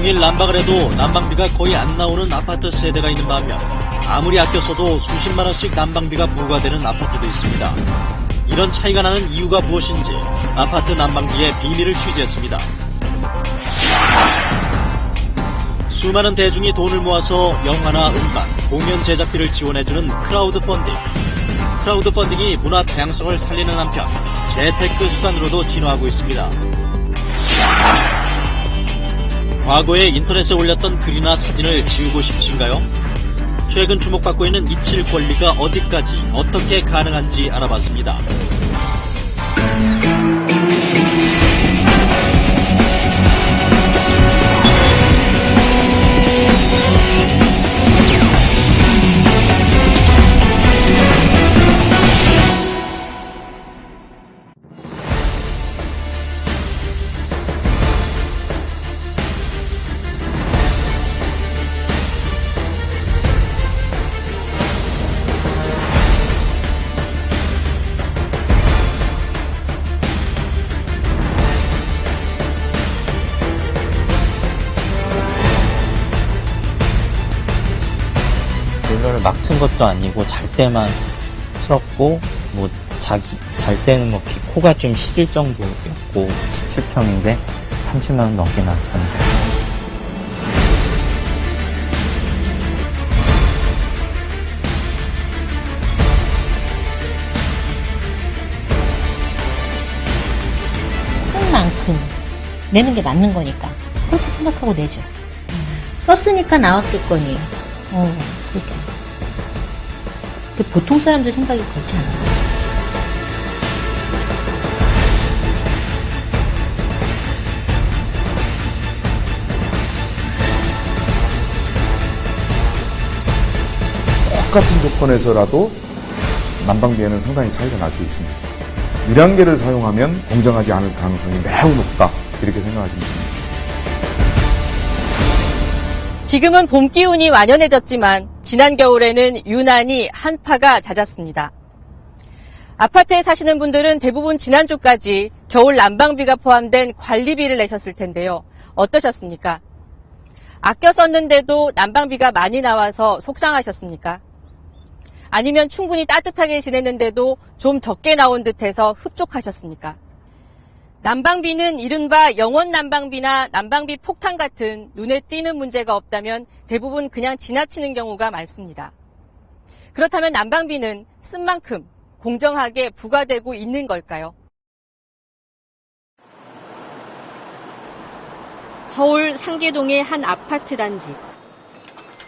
동일 난방을 해도 난방비가 거의 안 나오는 아파트 세대가 있는 반면 아무리 아껴 써도 수십만 원씩 난방비가 부과되는 아파트도 있습니다. 이런 차이가 나는 이유가 무엇인지 아파트 난방비의 비밀을 취재했습니다. 수많은 대중이 돈을 모아서 영화나 음반, 공연 제작비를 지원해주는 크라우드 펀딩. 크라우드 펀딩이 문화 다양성을 살리는 한편 재테크 수단으로도 진화하고 있습니다. 과거에 인터넷에 올렸던 글이나 사진을 지우고 싶으신가요? 최근 주목받고 있는 잊힐 권리가 어디까지 어떻게 가능한지 알아봤습니다. 보일러를 막 튼 것도 아니고 잘 때만 틀었고 뭐 잘 때는 뭐 코가 좀 시릴 정도였고 17평인데 30만 원 넘게 나왔던데. 쓴 만큼 내는 게 맞는 거니까 그렇게 생각하고 내죠. 썼으니까 나왔겠거니. 그렇게. 근데 보통 사람들 생각이 그렇지 않아요. 똑같은 조건에서라도 난방비에는 상당히 차이가 날 수 있습니다. 유량계를 사용하면 공정하지 않을 가능성이 매우 높다, 이렇게 생각하시면 됩니다. 지금은 봄 기운이 완연해졌지만 지난 겨울에는 유난히 한파가 잦았습니다. 아파트에 사시는 분들은 대부분 지난주까지 겨울 난방비가 포함된 관리비를 내셨을 텐데요. 어떠셨습니까? 아껴 썼는데도 난방비가 많이 나와서 속상하셨습니까? 아니면 충분히 따뜻하게 지냈는데도 좀 적게 나온 듯해서 흡족하셨습니까? 난방비는 이른바 영원 난방비나 난방비 폭탄 같은 눈에 띄는 문제가 없다면 대부분 그냥 지나치는 경우가 많습니다. 그렇다면 난방비는 쓴 만큼 공정하게 부과되고 있는 걸까요? 서울 상계동의 한 아파트 단지.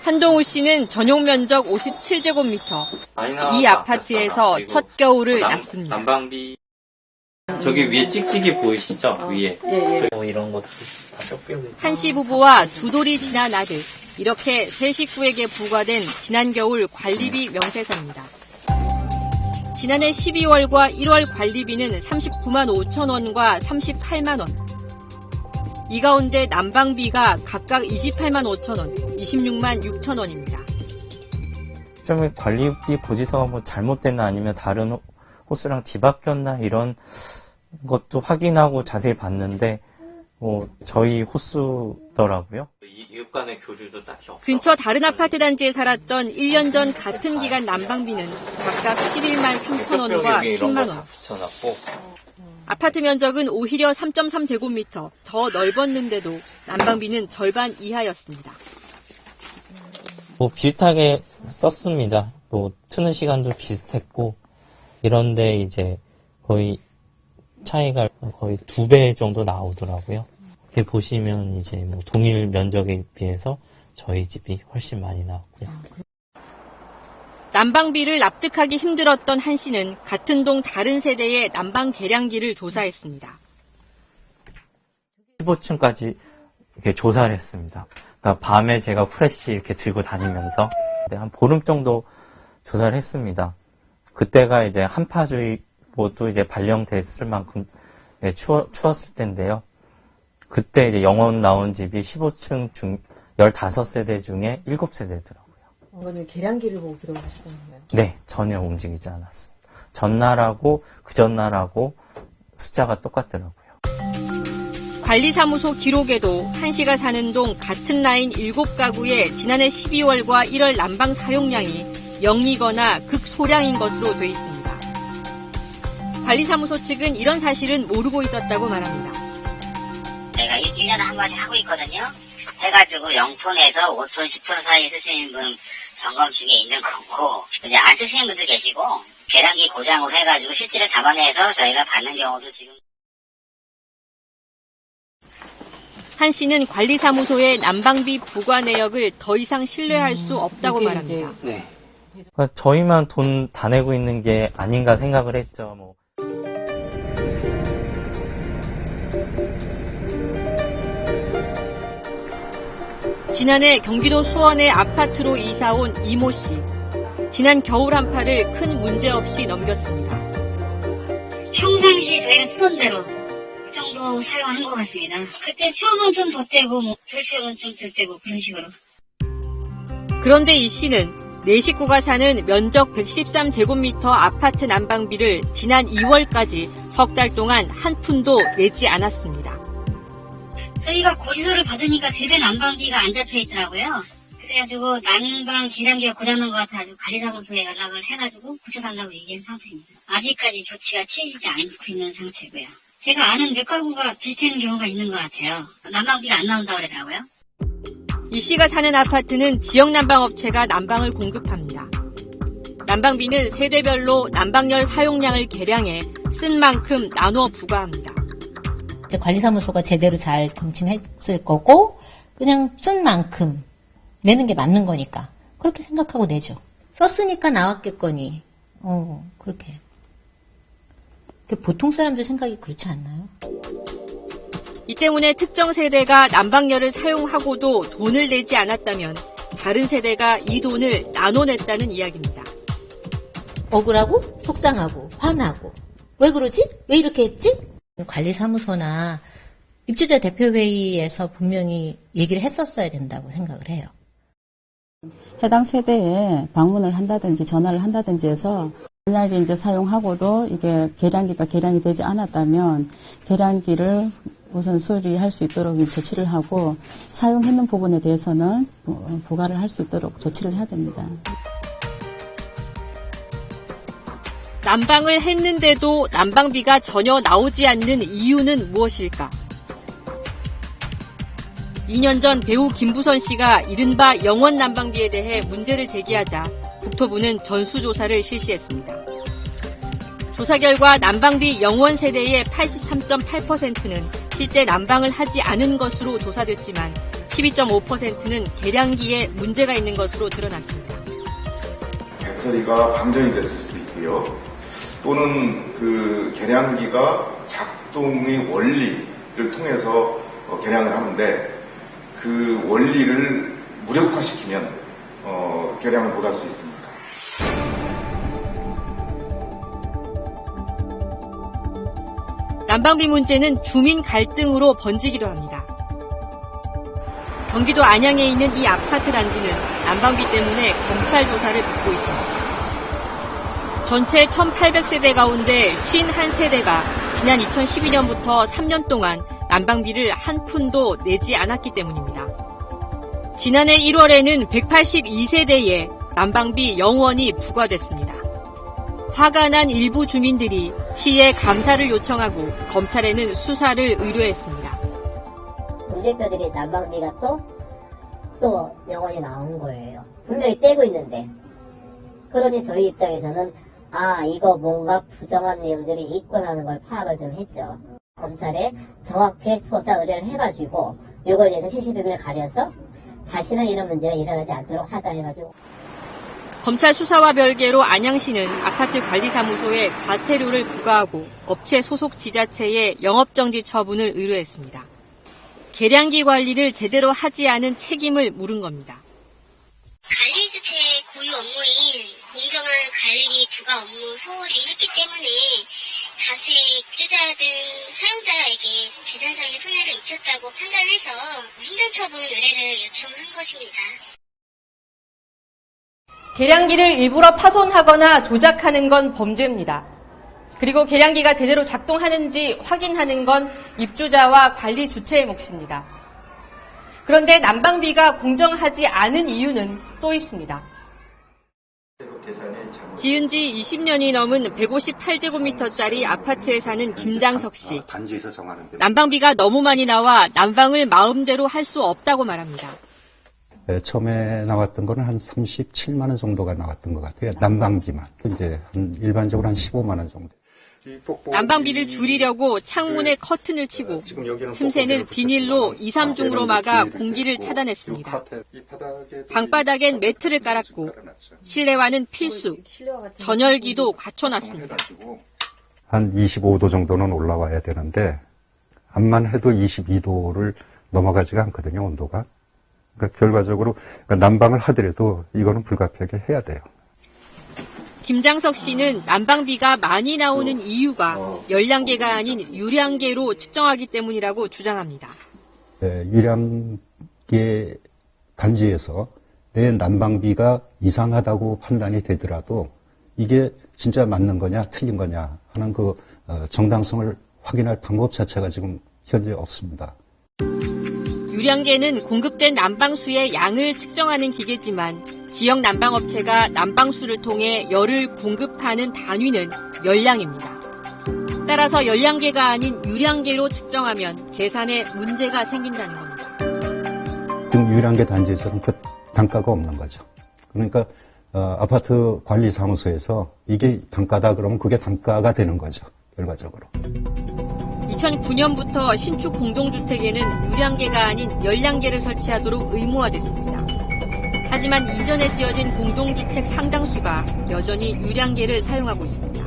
한동우 씨는 전용 면적 57제곱미터. 이 아파트에서 첫 겨울을 났습니다. 난방비 저기 위에 찍찍이 보이시죠? 위에. 예. 이런 것도 다 한씨 부부와 두 돌이 지난 아들, 이렇게 세 식구에게 부과된 지난 겨울 관리비 명세서입니다. 지난해 12월과 1월 관리비는 39만 5천 원과 38만 원. 이 가운데 난방비가 각각 28만 5천 원, 26만 6천 원입니다. 좀 관리비 고지서가 뭐 잘못됐나 아니면 다른 호스랑 뒤바뀌었나 이런 것도 확인하고 자세히 봤는데 저희 호스더라고요. 이웃 간의 교류도 딱히 없어. 근처 다른 아파트 단지에 살았던 1년 전 같은 기간 난방비는 각각 11만 3천 원과 10만 원. 아파트 면적은 오히려 3.3제곱미터 더 넓었는데도 난방비는 절반 이하였습니다. 비슷하게 썼습니다. 트는 시간도 비슷했고 이런데 이제 거의 차이가 거의 2배 정도 나오더라고요. 이렇게 보시면 이제 동일 면적에 비해서 저희 집이 훨씬 많이 나왔고요. 난방비를 납득하기 힘들었던 한 씨는 같은 동 다른 세대의 난방 계량기를 조사했습니다. 15층까지 이렇게 조사를 했습니다. 그러니까 밤에 제가 후레쉬 이렇게 들고 다니면서 한 보름 정도 조사를 했습니다. 그때가 이제 한파주의보도 이제 발령됐을 만큼 추웠을 텐데요. 그때 이제 영원 나온 집이 15층 중 15세대 중에 7세대더라고요. 이거는 계량기를 보고 들어가시는 거예요? 네, 전혀 움직이지 않았습니다. 전날하고 그 전날하고 숫자가 똑같더라고요. 관리사무소 기록에도 한 씨가 사는 동 같은 라인 7가구의 지난해 12월과 1월 난방 사용량이 0이거나 극소량인 것으로 돼 있습니다. 관리사무소 측은 이런 사실은 모르고 있었다고 말합니다. 내가 1년에 한 번씩 하고 있거든요. 해가지고 0톤에서 5톤, 10톤 사이 쓰시는 분 점검 중에 있는 거고, 이제 안 쓰시는 분도 계시고, 계량기 고장으로 해가지고 실제로 잡아내서 저희가 받는 경우도 지금. 한 씨는 관리사무소의 난방비 부과 내역을 더 이상 신뢰할 수 없다고 말합니다. 그러니까 저희만 돈 다 내고 있는 게 아닌가 생각을 했죠. 뭐. 지난해 경기도 수원의 아파트로 이사온 이모 씨. 지난 겨울 한파를 큰 문제 없이 넘겼습니다. 평상시 저희가 쓰던 대로 그 정도 사용하는 것 같습니다. 그때 추우면 좀 더 떼고 덜 추우면 좀 덜 떼고 그런 식으로. 그런데 이 씨는 네 식구가 사는 면적 113제곱미터 아파트 난방비를 지난 2월까지 석 달 동안 한 푼도 내지 않았습니다. 저희가 고지서를 받으니까 세대 난방비가 안 잡혀 있더라고요. 그래가지고 난방 계량기가 고장난 것 같아가지고 관리사무소에 연락을 해가지고 고쳐달라고 얘기한 상태입니다. 아직까지 조치가 취해지지 않고 있는 상태고요. 제가 아는 몇 가구가 비슷한 경우가 있는 것 같아요. 난방비가 안 나온다고 그러더라고요. 이 씨가 사는 아파트는 지역 난방업체가 난방을 공급합니다. 난방비는 세대별로 난방열 사용량을 계량해 쓴 만큼 나눠 부과합니다. 관리사무소가 제대로 잘 검침했을 거고 그냥 쓴 만큼 내는 게 맞는 거니까 그렇게 생각하고 내죠. 썼으니까 나왔겠거니. 그렇게. 보통 사람들 생각이 그렇지 않나요? 이 때문에 특정 세대가 난방열을 사용하고도 돈을 내지 않았다면 다른 세대가 이 돈을 나눠냈다는 이야기입니다. 억울하고 속상하고 화나고 왜 그러지? 왜 이렇게 했지? 관리사무소나 입주자 대표회의에서 분명히 얘기를 했었어야 된다고 생각을 해요. 해당 세대에 방문을 한다든지 전화를 한다든지 해서 만약에 이제 사용하고도 이게 계량기가 계량이 되지 않았다면 계량기를 우선 수리할 수 있도록 조치를 하고 사용했는 부분에 대해서는 부과를 할 수 있도록 조치를 해야 됩니다. 난방을 했는데도 난방비가 전혀 나오지 않는 이유는 무엇일까? 2년 전 배우 김부선 씨가 이른바 영원 난방비에 대해 문제를 제기하자 국토부는 전수조사를 실시했습니다. 조사 결과 난방비 영원 세대의 83.8%는 실제 난방을 하지 않은 것으로 조사됐지만 12.5%는 계량기에 문제가 있는 것으로 드러났습니다. 배터리가 방전이 됐을 수도 있고요. 또는 그 계량기가 작동의 원리를 통해서 계량을 하는데 그 원리를 무력화시키면 계량을 못할 수 있습니다. 난방비 문제는 주민 갈등으로 번지기도 합니다. 경기도 안양에 있는 이 아파트 단지는 난방비 때문에 검찰 조사를 받고 있습니다. 전체 1,800세대 가운데 51세대가 지난 2012년부터 3년 동안 난방비를 한 푼도 내지 않았기 때문입니다. 지난해 1월에는 182세대에 난방비 0원이 부과됐습니다. 화가 난 일부 주민들이 시에 감사를 요청하고 검찰에는 수사를 의뢰했습니다. 동대표들이 난방비가 또 0원이 나온 거예요. 분명히 떼고 있는데. 그러니 저희 입장에서는 이거 뭔가 부정한 내용들이 있구나는 걸 파악을 좀 했죠. 검찰에 정확히 수사 의뢰를 해가지고 이거에 대해서 시시비비를 가려서 다시는 이런 문제가 일어나지 않도록 하자 해가지고. 검찰 수사와 별개로 안양시는 아파트 관리사무소에 과태료를 부과하고 업체 소속 지자체에 영업정지 처분을 의뢰했습니다. 계량기 관리를 제대로 하지 않은 책임을 물은 겁니다. 관리주체 고유 업무인 공정한 관리 부가 업무 소홀히 했기 때문에 다수의 입주자들 사용자에게 재산상의 손해를 입혔다고 판단해서 행정처분 의뢰를 요청한 것입니다. 계량기를 일부러 파손하거나 조작하는 건 범죄입니다. 그리고 계량기가 제대로 작동하는지 확인하는 건 입주자와 관리 주체의 몫입니다. 그런데 난방비가 공정하지 않은 이유는 또 있습니다. 지은 지 20년이 넘은 158제곱미터짜리 아파트에 사는 김장석 씨. 난방비가 너무 많이 나와 난방을 마음대로 할 수 없다고 말합니다. 처음에 나왔던 거는 한 37만 원 정도가 나왔던 것 같아요. 난방비만. 이제 일반적으로 한 15만 원 정도. 난방비를 줄이려고 창문에 커튼을 치고 틈새는 비닐로 2, 3중으로 막아 공기를 차단했습니다. 방바닥엔 매트를 깔았고 실내와는 필수, 전열기도 갖춰놨습니다. 한 25도 정도는 올라와야 되는데 암만 해도 22도를 넘어가지가 않거든요, 온도가. 그러니까 결과적으로 난방을 하더라도 이거는 불가피하게 해야 돼요. 김장석 씨는 난방비가 많이 나오는 이유가 열량계가 아닌 유량계로 측정하기 때문이라고 주장합니다. 유량계 단지에서 내 난방비가 이상하다고 판단이 되더라도 이게 진짜 맞는 거냐 틀린 거냐 하는 그 정당성을 확인할 방법 자체가 지금 현재 없습니다. 유량계는 공급된 난방수의 양을 측정하는 기계지만 지역 난방업체가 난방수를 통해 열을 공급하는 단위는 열량입니다. 따라서 열량계가 아닌 유량계로 측정하면 계산에 문제가 생긴다는 겁니다. 지금 유량계 단지에서는 그 단가가 없는 거죠. 그러니까 아파트 관리사무소에서 이게 단가다 그러면 그게 단가가 되는 거죠. 결과적으로. 2009년부터 신축 공동주택에는 유량계가 아닌 열량계를 설치하도록 의무화됐습니다. 하지만 이전에 지어진 공동주택 상당수가 여전히 유량계를 사용하고 있습니다.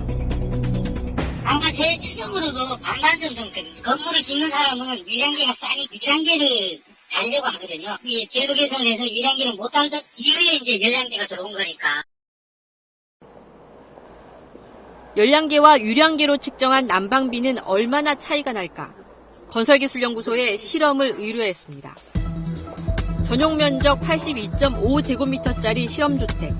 아마 제 추정으로도 반반 정도 건물을 짓는 사람은 유량계가 싸니 유량계를 달려고 하거든요. 이 제도 개선을 해서 유량계를 못한 이후에 이제 열량계가 들어온 거니까. 열량계와 유량계로 측정한 난방비는 얼마나 차이가 날까? 건설기술연구소에 실험을 의뢰했습니다. 전용 면적 82.5제곱미터짜리 실험주택.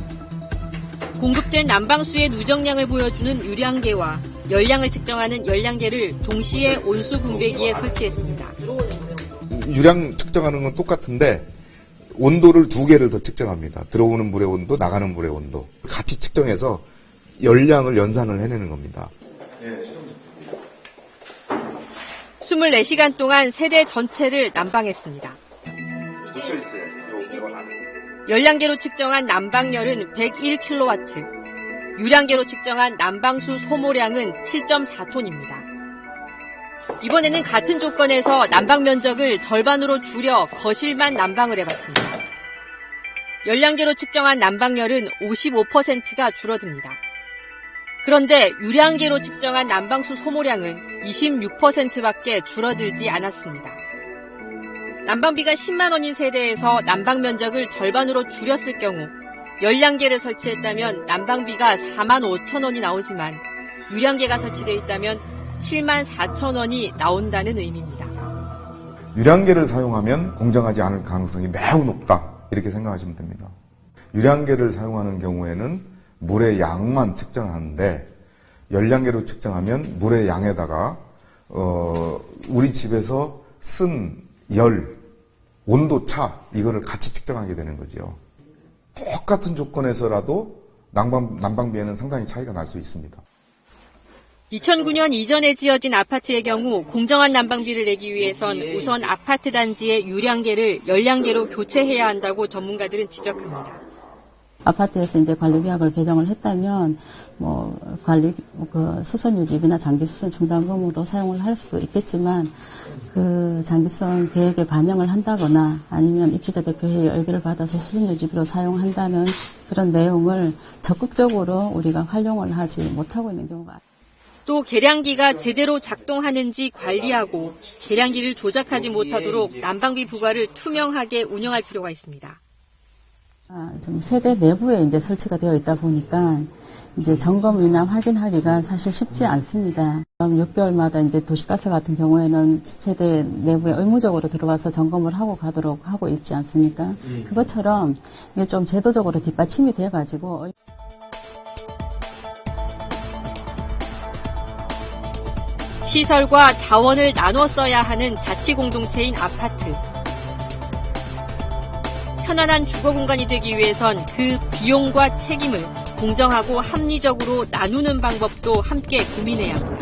공급된 난방수의 누적량을 보여주는 유량계와 열량을 측정하는 열량계를 동시에 온수 분배기에 설치했습니다. 유량 측정하는 건 똑같은데 온도를 2개를 더 측정합니다. 들어오는 물의 온도, 나가는 물의 온도. 같이 측정해서 열량을 연산을 해내는 겁니다. 24시간 동안 세대 전체를 난방했습니다. 열량계로 측정한 난방열은 101kW, 유량계로 측정한 난방수 소모량은 7.4톤입니다. 이번에는 같은 조건에서 난방 면적을 절반으로 줄여 거실만 난방을 해봤습니다. 열량계로 측정한 난방열은 55%가 줄어듭니다. 그런데 유량계로 측정한 난방수 소모량은 26%밖에 줄어들지 않았습니다. 난방비가 10만 원인 세대에서 난방 면적을 절반으로 줄였을 경우 열량계를 설치했다면 난방비가 4만 5천 원이 나오지만 유량계가 설치되어 있다면 7만 4천 원이 나온다는 의미입니다. 유량계를 사용하면 공정하지 않을 가능성이 매우 높다. 이렇게 생각하시면 됩니다. 유량계를 사용하는 경우에는 물의 양만 측정하는데 열량계로 측정하면 물의 양에다가 우리 집에서 쓴 열, 온도 차 이거를 같이 측정하게 되는 거죠. 똑같은 조건에서라도 난방비에는 상당히 차이가 날 수 있습니다. 2009년 이전에 지어진 아파트의 경우 공정한 난방비를 내기 위해선 우선 아파트 단지의 유량계를 열량계로 교체해야 한다고 전문가들은 지적합니다. 아파트에서 이제 관리계약을 개정을 했다면 수선 유지비나 장기 수선 중단금으로 사용을 할 수 있겠지만 그 장기 수선 계획에 반영을 한다거나 아니면 입주자 대표회의 열기를 받아서 수선 유지비로 사용한다는 그런 내용을 적극적으로 우리가 활용을 하지 못하고 있는 경우가. 또 계량기가 제대로 작동하는지 관리하고 계량기를 조작하지 못하도록 난방비 부과를 투명하게 운영할 필요가 있습니다. 좀 세대 내부에 이제 설치가 되어 있다 보니까 이제 점검이나 확인하기가 사실 쉽지 않습니다. 6개월마다 이제 도시가스 같은 경우에는 세대 내부에 의무적으로 들어와서 점검을 하고 가도록 하고 있지 않습니까? 그것처럼 이게 좀 제도적으로 뒷받침이 되어가지고 시설과 자원을 나눠 써야 하는 자치 공동체인 아파트. 편안한 주거 공간이 되기 위해선 그 비용과 책임을 공정하고 합리적으로 나누는 방법도 함께 고민해야 합니다.